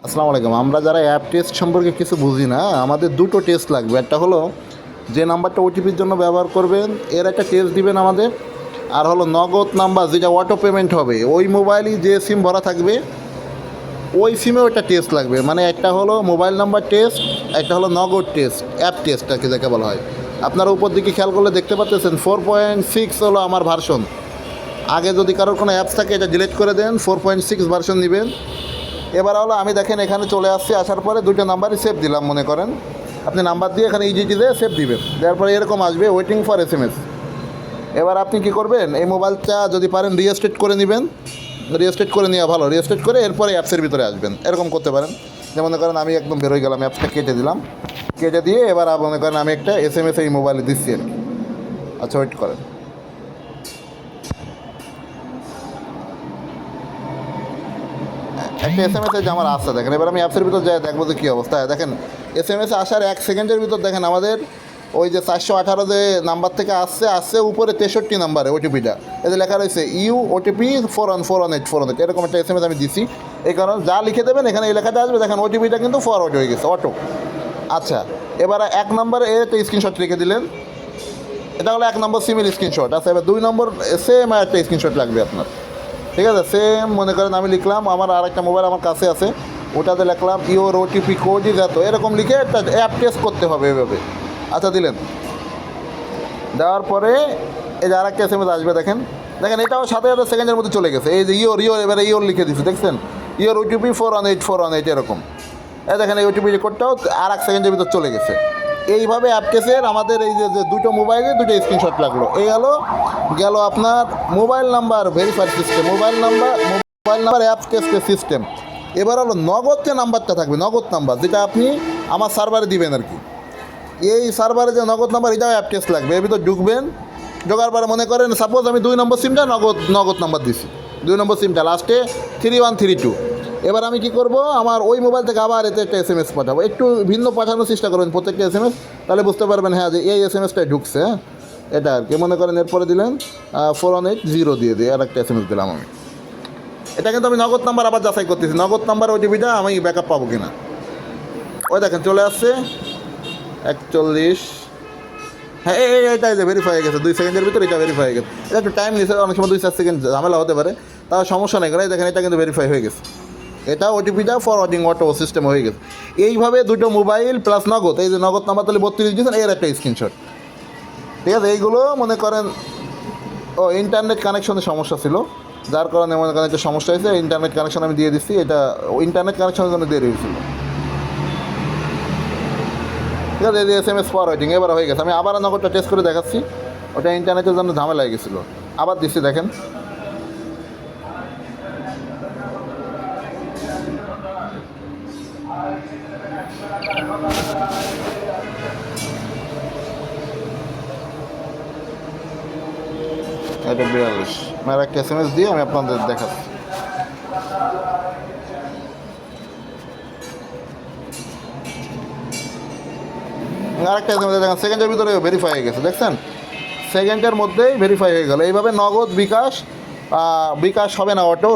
আসসালামু আলাইকুম। আমরা যারা অ্যাপ টেস্ট সম্পর্কে কিছু বুঝি না, আমাদের দুটো টেস্ট লাগবে। একটা হলো যে নাম্বারটা ওটিপির জন্য ব্যবহার করবেন এর একটা টেস্ট দিবেন আমাদের, আর হলো নগদ নাম্বার যেটা অটো পেমেন্ট হবে ওই মোবাইলই যে সিম ভরা থাকবে ওই সিমেও একটা টেস্ট লাগবে। মানে একটা হলো মোবাইল নাম্বার টেস্ট, একটা হলো নগদ টেস্ট, অ্যাপ টেস্ট আর কি যাকে বলা হয়। আপনারা উপর দিকে খেয়াল করলে দেখতে পাচ্ছেন 4.6 হলো আমার ভার্সন। আগে যদি কারোর কোনো অ্যাপস থাকে এটা ডিলিট করে দেন, 4.6 ভার্সন নেবেন। এবার হলো আমি দেখেন এখানে চলে আসছি, আসার পরে দুটো নাম্বারই সেভ দিলাম। মনে করেন আপনি নাম্বার দিয়ে এখানে ইজিটি দিয়ে সেভ দিবেন, দেওয়ার পরে এরকম আসবে ওয়েটিং ফর SMS। এবার আপনি কি করবেন, এই মোবাইলটা যদি পারেন রিস্টার্ট করে নেবেন, রিস্টার্ট করে নেওয়া ভালো। রিস্টার্ট করে এরপরে অ্যাপসের ভিতরে আসবেন, এরকম করতে পারেন। যেমন মনে করেন আমি একদম বেরোয় গেলাম, অ্যাপসটা কেটে দিলাম, কেটে দিয়ে এবার মনে করেন আমি একটা SMS এই মোবাইলে দিচ্ছি আর কি। আচ্ছা, ওয়েট করেন। একটা SMS যে আমার আসছে দেখেন। এবার আমি অ্যাপসের ভিতর যাই, দেখবো যে কী অবস্থা। দেখেন SMS আসার 1 সেকেন্ডের ভিতর দেখেন আমাদের ওই যে 418 যে নাম্বার থেকে আসছে উপরে 63 নাম্বারে ওটিপিটা এতে লেখা রয়েছে ইউ ওটিপি 41418418 এরকম একটা SMS আমি দিছি। এই কারণে যা লিখে দেবেন এখানে এই লেখাটা আসবে, দেখেন ওটিপিটা কিন্তু ফরওয়ার্ড হয়ে গেছে অটো। আচ্ছা, এবার 1 নম্বরে একটা স্ক্রিনশট রেখে দিলেন, এটা হলো 1 নম্বর সিমের স্ক্রিনশট। আচ্ছা, এবার 2 নম্বর সেম একটা স্ক্রিনশট লাগবে আপনার। ঠিক আছে, সেম মনে করেন আমি লিখলাম, আমার আর একটা মোবাইল আমার কাছে আছে, ওটাতে লিখলাম ইওর ওটিপি কোড ইজ এত, এরকম লিখে একটা অ্যাপ টেস্ট করতে হবে এভাবে। আচ্ছা, দিলেন, দেওয়ার পরে এই যে আর একটা SMS আসবে দেখেন। দেখেন এটাও সাথে সাথে সেকেন্ডের মধ্যে চলে গেছে। এই যে ইওর এবারে ইওর লিখে দিচ্ছি, দেখছেন ইওর ওটিপি 418418 এরকম। এই দেখেন এই ওটিপি কোডটাও আর 1 সেকেন্ডের ভিতর চলে গেছে। এইভাবে অ্যাপ টেস্টের আমাদের এই যে দুটো মোবাইলে দুটো স্ক্রিনশট লাগলো। এই গেল আপনার mobile number verified system, mobile number app টেস্টের সিস্টেম। এবার হলো নগদ যে নাম্বারটা থাকবে, নগদ নাম্বার যেটা আপনি আমার সার্ভারে দিবেন আর কি। এই সার্ভারে যে নগদ নাম্বার এটাও অ্যাপ টেস্ট লাগবে। এর ভিতর ঢুকবেন, ঢোকার পরে মনে করেন সাপোজ আমি 2 নম্বর সিমটা নগদ নাম্বার দিছি, 2 নম্বর সিমটা লাস্টে 3132। এবার আমি কি করব, আমার ওই মোবাইল থেকে আবার এতে একটা SMS পাঠাবো। একটু ভিন্ন পাঠানোর চেষ্টা করবেন প্রত্যেকটা SMS, তাহলে বুঝতে পারবেন হ্যাঁ যে এই SMSটাই ঢুকছে। হ্যাঁ, এটা আর কি। মনে করেন এরপরে দিলেন 4180 দিয়ে আর একটা SMS দিলাম আমি। এটা কিন্তু আমি নগদ নাম্বার আবার যাচাই করতেছি, নগদ নাম্বার ওটিপিটা আমি ব্যাকআপ পাবো কিনা। ওই দেখেন চলে আসছে 41। হ্যাঁ, এটাই যে ভেরিফাই হয়ে গেছে 2 সেকেন্ডের ভিতরে, এটা ভেরিফাই হয়ে গেছে। এটা একটু টাইম নিয়েছে, অনেক সময় 2-4 সেকেন্ড ঝামেলা হতে পারে, তাও সমস্যা নেই। করে দেখেন এটা কিন্তু ভেরিফাই হয়ে গেছে, এটা ওটিপিটা ফরওয়ার্ডিং অটো সিস্টেম হয়ে গেছে। এইভাবে দুটো মোবাইল প্লাস নগদ, এই যে নগদ নাম্বার তাহলে 32 দিয়েছেন, এর একটা স্ক্রিনশট। ঠিক আছে, এইগুলো মনে করেন ইন্টারনেট কানেকশনের সমস্যা ছিল, যার কারণে মনে করেন একটা সমস্যা হয়েছে। ইন্টারনেট কানেকশন আমি দিয়ে দিচ্ছি, এটা ইন্টারনেট কানেকশনের জন্য দেরি হয়েছিল। ঠিক আছে, এই SMS ফরওয়ার্ডিং এবার হয়ে গেছে। আমি আবার নগদটা টেস্ট করে দেখাচ্ছি, ওটা ইন্টারনেটের জন্য ঝামেলা হয়ে গেছিলো। আবার দিচ্ছি দেখেন, এটা 42। আমার একটা SMS দিয়ে আমি আপনাদের দেখাচ্ছি। আরেকটা SMS দেখেন, সেকেন্ডের ভিতরে ভেরিফাই হয়ে গেছে, দেখছেন সেকেন্ডের মধ্যেই ভেরিফাই হয়ে গেল। এইভাবে নগদ বিকাশ হবে না অটো,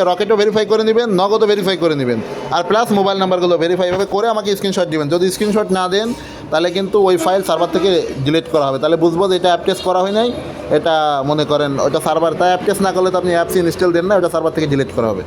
রকেটও ভেরিফাই করে নেবেন, নগদও ভেরিফাই করে নেবেন, আর প্লাস মোবাইল নাম্বারগুলো ভেরিফাই করে আমাকে স্ক্রিনশট দিবেন। যদি স্ক্রিনশট না দেন তাহলে কিন্তু ওই ফাইল সার্ভার থেকে ডিলিট করা হবে, তাহলে বুঝবো যে এটা অ্যাপ টেস্ট করা হয় নাই। এটা মনে করেন ওটা সার্ভার, তাই অ্যাপ টেস্ট না করলে তো আপনি অ্যাপস ইনস্টল দেন না, ওটা সার্ভার থেকে ডিলিট করা হবে।